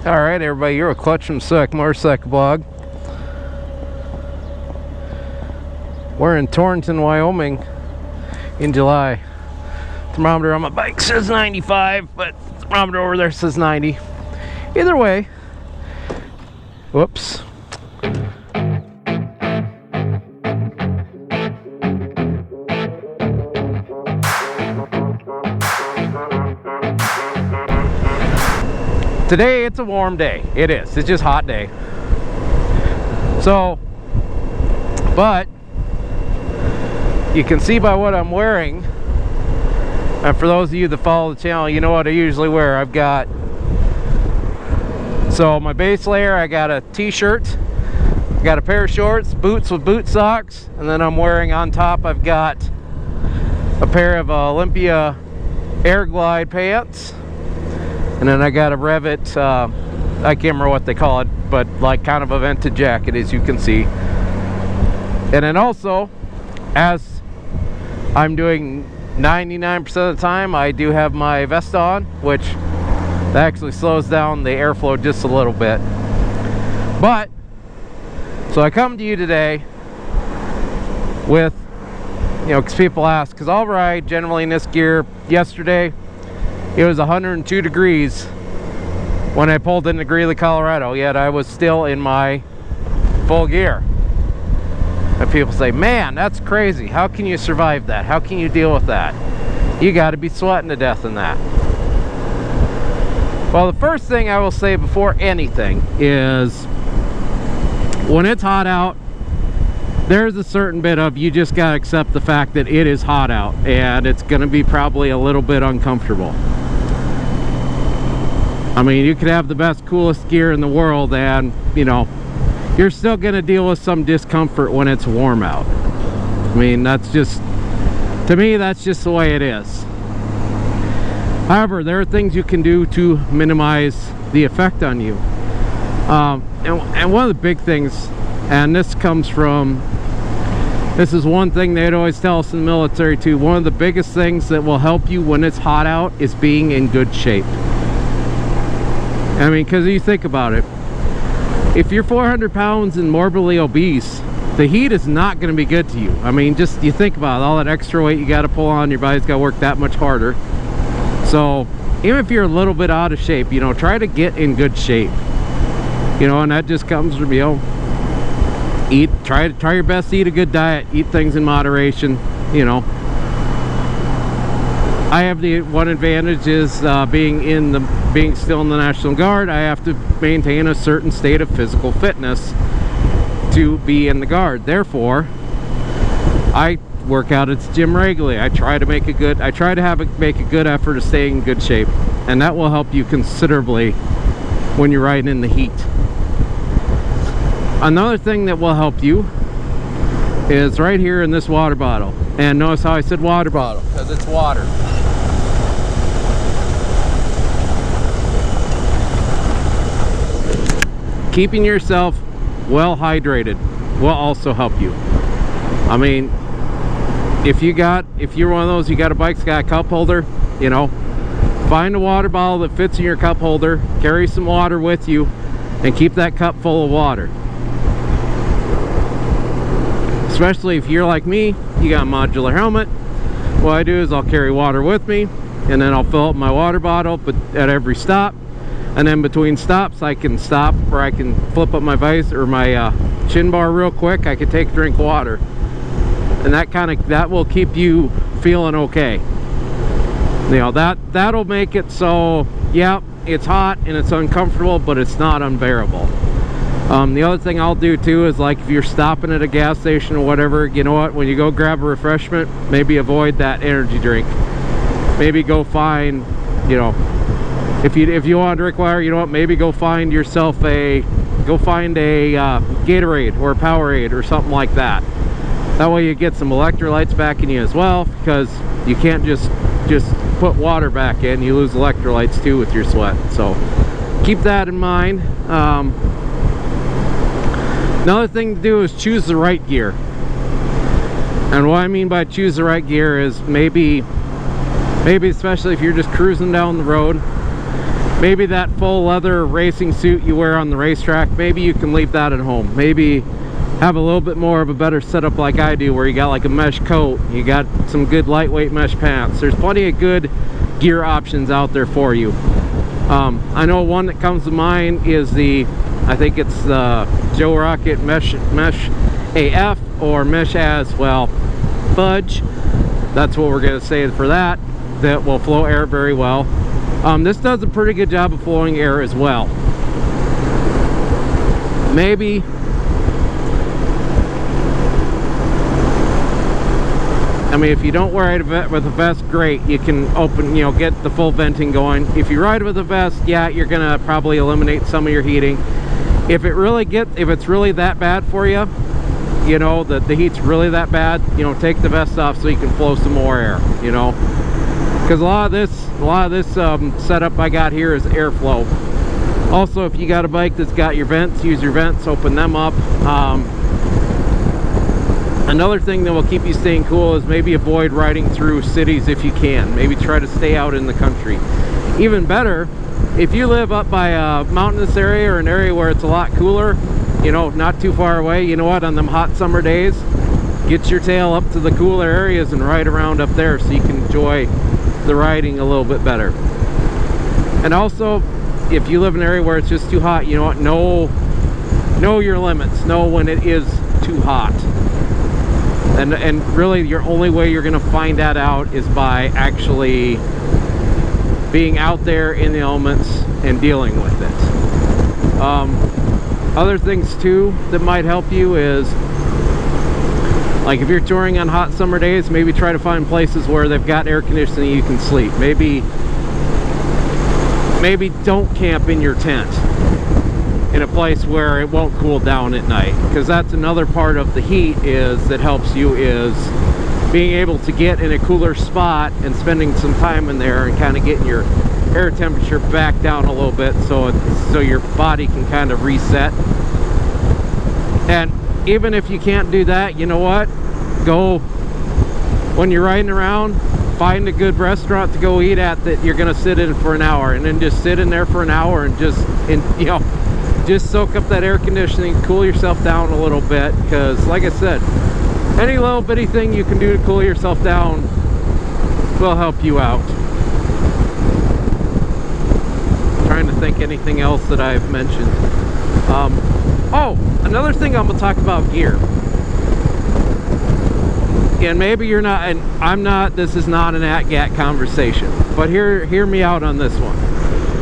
Alright everybody, you're a Clutch from Suck Motorcycle Blog. We're in Torrington, Wyoming in July. Thermometer on my bike says 95, but thermometer over there says 90. Either way, whoops. Today it's a warm day. It is. It's just a hot day. So, but you can see by what I'm wearing, and for those of you that follow the channel, you know what I usually wear. I've got, so my base layer, I got a t-shirt, I got a pair of shorts, boots with boot socks, and then I'm wearing on top, I've got a pair of Olympia Air Glide pants. And then I got a Revit, I can't remember what they call it, but like kind of a vented jacket, as you can see. And then also, as I'm doing 99% of the time, I do have my vest on, which that actually slows down the airflow just a little bit. But, so I come to you today with, you know, because people ask, because I'll ride generally in this gear. Yesterday, it was 102 degrees when I pulled into Greeley, Colorado, yet I was still in my full gear. And people say, man, that's crazy. How can you survive that? How can you deal with that? You got to be sweating to death in that. Well, the first thing I will say before anything is when it's hot out, there's a certain bit of, you just got to accept the fact that it is hot out and it's going to be probably a little bit uncomfortable. I mean, you could have the best, coolest gear in the world and, you know, you're still going to deal with some discomfort when it's warm out. I mean, that's just, to me, that's just the way it is. However, there are things you can do to minimize the effect on you. And one of the big things, and this comes from, this is one thing they'd always tell us in the military too, one of the biggest things that will help you when it's hot out is being in good shape. I mean, because you think about it, if you're 400 pounds and morbidly obese, the heat is not going to be good to you. I mean, just you think about it, all that extra weight you got to pull on, your body's got to work that much harder. So even if you're a little bit out of shape, you know, try to get in good shape. You know, and that just comes from, you know, try your best to eat a good diet, eat things in moderation. You know, I have the one advantage is being still in the National Guard. I have to maintain a certain state of physical fitness to be in the Guard. Therefore, I work out at the gym regularly. I try to make a good effort of staying in good shape, and that will help you considerably when you're riding in the heat. Another thing that will help you is right here in this water bottle. And notice how I said water bottle, because it's water. Keeping yourself well hydrated will also help you. I mean, if you're one of those, you got a bike that's got a cup holder, you know, find a water bottle that fits in your cup holder, carry some water with you, and keep that cup full of water. Especially if you're like me, you got a modular helmet. What I do is I'll carry water with me, and then I'll fill up my water bottle but at every stop. And then between stops, I can stop, or I can flip up my vise or my chin bar real quick. I can take a drink of water, and that will keep you feeling okay. You know, that'll make it so, yeah, it's hot and it's uncomfortable, but it's not unbearable. The other thing I'll do too is, like, if you're stopping at a gas station or whatever, you know what, when you go grab a refreshment, maybe avoid that energy drink. Maybe go find, you know, if you want to drink water, you know what, maybe go find yourself a Gatorade or a Powerade or something like that. That way you get some electrolytes back in you as well, because you can't just put water back in. You lose electrolytes too with your sweat. So keep that in mind. Another thing to do is choose the right gear. And what I mean by choose the right gear is maybe especially if you're just cruising down the road, maybe that full leather racing suit you wear on the racetrack, maybe you can leave that at home. Maybe have a little bit more of a better setup like I do, where you got like a mesh coat, you got some good lightweight mesh pants. There's plenty of good gear options out there for you. I know one that comes to mind is I think it's Joe Rocket Mesh AF, or Mesh as well Fudge. That's what we're going to say for that. That will flow air very well. This does a pretty good job of flowing air as well. Maybe I mean, if you don't ride with a vest, great. You can open, you know, get the full venting going. If you ride with a vest, yeah, you're gonna probably eliminate some of your heating. If it's really that bad for you, you know, the heat's really that bad, you know, take the vest off so you can flow some more air, you know. Because a lot of this setup I got here is airflow. Also, if you got a bike that's got your vents, use your vents, open them up. Another thing that will keep you staying cool is maybe avoid riding through cities if you can. Maybe try to stay out in the country. Even better, if you live up by a mountainous area or an area where it's a lot cooler, you know, not too far away, you know what, on them hot summer days, get your tail up to the cooler areas and ride around up there so you can enjoy the riding a little bit better. And also, if you live in an area where it's just too hot, you know what, know your limits. Know when it is too hot. And really your only way you're going to find that out is by actually being out there in the elements and dealing with it. Other things too that might help you is, like if you're touring on hot summer days, maybe try to find places where they've got air conditioning you can sleep. Maybe don't camp in your tent in a place where it won't cool down at night, because that's another part of the heat that helps you, is being able to get in a cooler spot and spending some time in there and kind of getting your air temperature back down a little bit so your body can kind of reset. And even if you can't do that, you know what, go, when you're riding around, find a good restaurant to go eat at that you're going to sit in for an hour, and then just sit in there for an hour and you know, just soak up that air conditioning, cool yourself down a little bit. Because like I said, any little bitty thing you can do to cool yourself down will help you out. Trying to think anything else that I've mentioned. Oh, another thing I'm gonna talk about gear. And maybe you're not, and I'm not, this is not an ATGAT conversation, but hear me out on this one.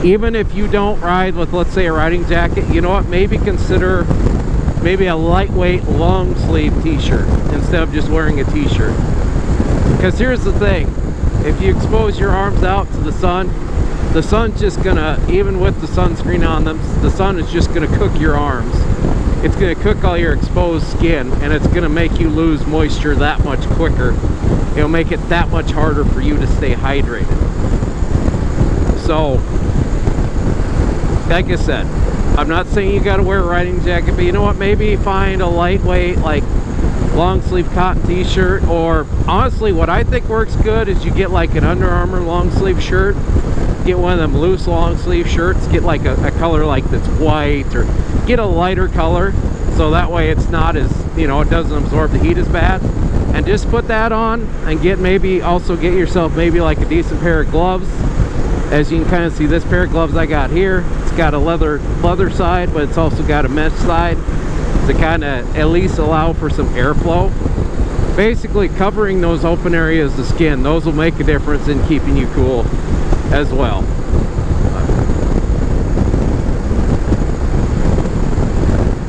Even if you don't ride with, let's say, a riding jacket, you know what, maybe consider maybe a lightweight long sleeve t-shirt instead of just wearing a t-shirt. Because here's the thing, if you expose your arms out to the sun's just gonna, even with the sunscreen on them, the sun is just gonna cook your arms. It's gonna cook all your exposed skin, and it's gonna make you lose moisture that much quicker. It'll make it that much harder for you to stay hydrated. So, like I said, I'm not saying you got to wear a riding jacket, but you know what, maybe find a lightweight, like long sleeve cotton t-shirt. Or honestly, what I think works good is you get like an Under Armour long sleeve shirt, get one of them loose long sleeve shirts, get like a color like that's white, or get a lighter color so that way it's not as, you know, it doesn't absorb the heat as bad. And just put that on, and also get yourself maybe like a decent pair of gloves. As you can kind of see, this pair of gloves I got here, it's got a leather side, but it's also got a mesh side to kind of at least allow for some airflow. Basically covering those open areas of skin, those will make a difference in keeping you cool as well.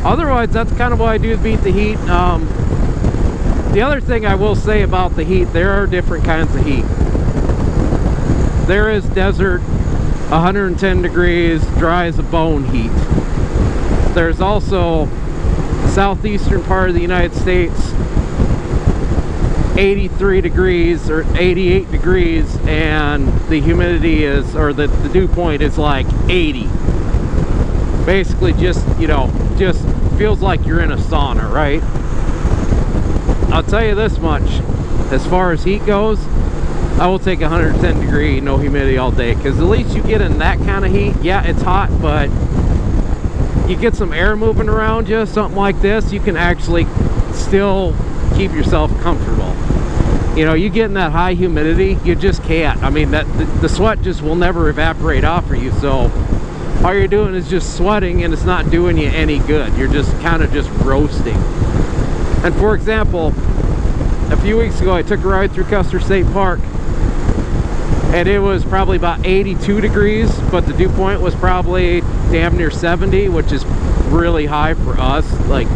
Otherwise, that's kind of what I do to beat the heat. The other thing I will say about the heat, there are different kinds of heat. There is desert, 110 degrees, dry as a bone heat. There's also the southeastern part of the United States, 83 degrees or 88 degrees, and the humidity is, or the dew point is like 80. Basically just, you know, just feels like you're in a sauna, right? I'll tell you this much, as far as heat goes, I will take 110 degree, no humidity all day, because at least you get in that kind of heat. Yeah, it's hot, but you get some air moving around you, something like this, you can actually still keep yourself comfortable. You know, you get in that high humidity, you just can't. I mean, the sweat just will never evaporate off of you, so all you're doing is just sweating, and it's not doing you any good. You're just kind of just roasting. And for example, a few weeks ago I took a ride through Custer State Park, and it was probably about 82 degrees, but the dew point was probably damn near 70, which is really high for us. Like,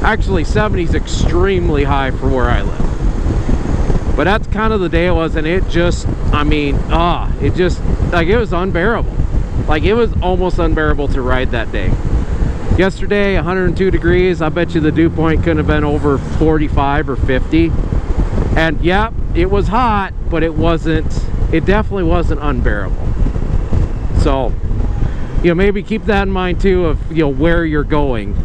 actually 70 is extremely high for where I live. But that's kind of the day it was, and it just, I mean, it just, like, it was unbearable. Like, it was almost unbearable to ride that day. Yesterday, 102 degrees. I bet you the dew point couldn't have been over 45 or 50. And yeah, it was hot, but it definitely wasn't unbearable. So, you know, maybe keep that in mind too, of, you know, where you're going.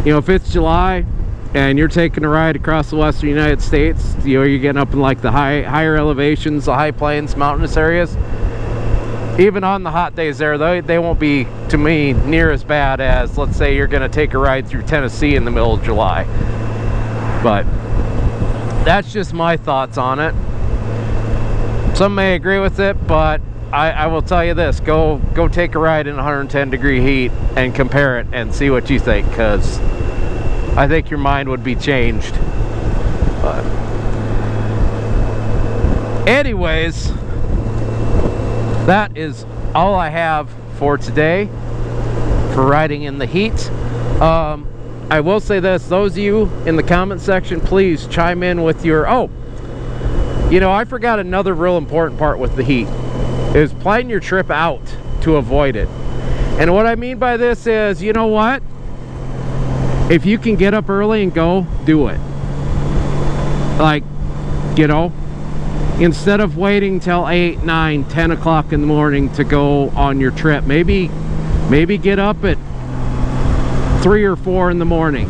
You know, if it's July and you're taking a ride across the western United States, you know, you're getting up in like the higher elevations, the high plains, mountainous areas. Even on the hot days there, they won't be, to me, near as bad as, let's say, you're going to take a ride through Tennessee in the middle of July. But that's just my thoughts on it. Some may agree with it, but I will tell you this: go take a ride in 110 degree heat and compare it and see what you think, because I think your mind would be changed. But anyways, that is all I have for today for riding in the heat. I will say this: those of you in the comment section, please chime in with your, you know, I forgot another real important part with the heat, is planning your trip out to avoid it. And what I mean by this is, you know what? If you can get up early and go, do it. Like, you know, instead of waiting till 8, 9, 10 o'clock in the morning to go on your trip, maybe get up at 3 or 4 in the morning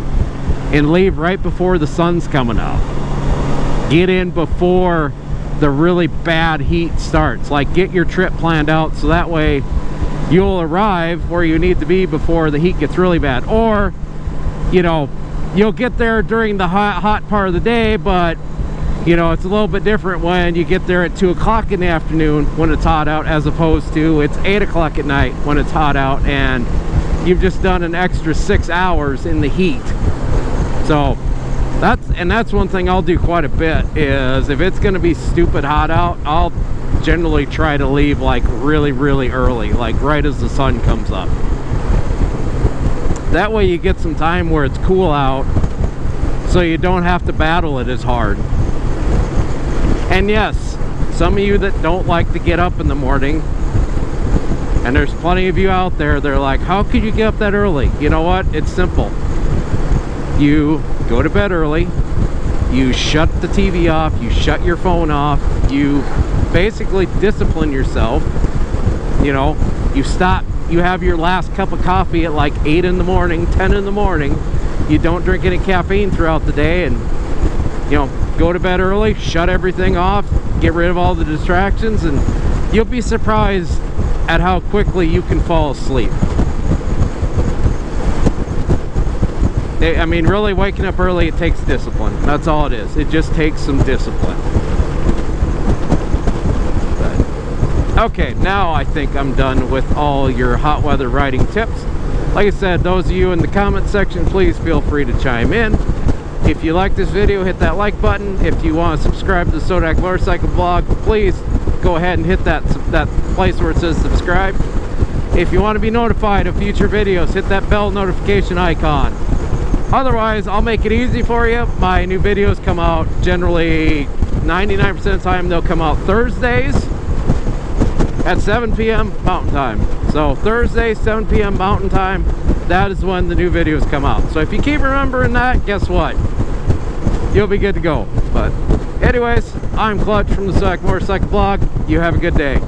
and leave right before the sun's coming up. Get in before the really bad heat starts. Like, get your trip planned out so that way you'll arrive where you need to be before the heat gets really bad. Or, you know, you'll get there during the hot part of the day, but you know, it's a little bit different when you get there at 2 o'clock in the afternoon when it's hot out, as opposed to it's 8 o'clock at night when it's hot out, and you've just done an extra 6 hours in the heat. So that's one thing I'll do quite a bit, is if it's going to be stupid hot out, I'll generally try to leave like really, really early, like right as the sun comes up. That way you get some time where it's cool out, so you don't have to battle it as hard. And yes, some of you that don't like to get up in the morning, and there's plenty of you out there, they're like, how could you get up that early? You know what? It's simple. You go to bed early, you shut the TV off, you shut your phone off, you basically discipline yourself. You know, you stop, you have your last cup of coffee at like 8 in the morning, 10 in the morning. You don't drink any caffeine throughout the day, and, you know, go to bed early, shut everything off, get rid of all the distractions, and you'll be surprised at how quickly you can fall asleep. I mean, really, waking up early, it takes discipline. That's all it is. It just takes some discipline. But, okay, now I think I'm done with all your hot weather riding tips. Like I said, those of you in the comment section, please feel free to chime in. If you like this video, hit that like button. If you want to subscribe to the Sodak Motorcycle Blog, please go ahead and hit that place where it says subscribe. If you want to be notified of future videos, hit that bell notification icon. Otherwise, I'll make it easy for you. My new videos come out generally 99% of the time. They'll come out Thursdays at 7 p.m. Mountain Time. So Thursday, 7 p.m. Mountain Time, that is when the new videos come out. So if you keep remembering that, guess what? You'll be good to go. But anyways, I'm Clutch from the Sodak Motorcycle Blog. You have a good day.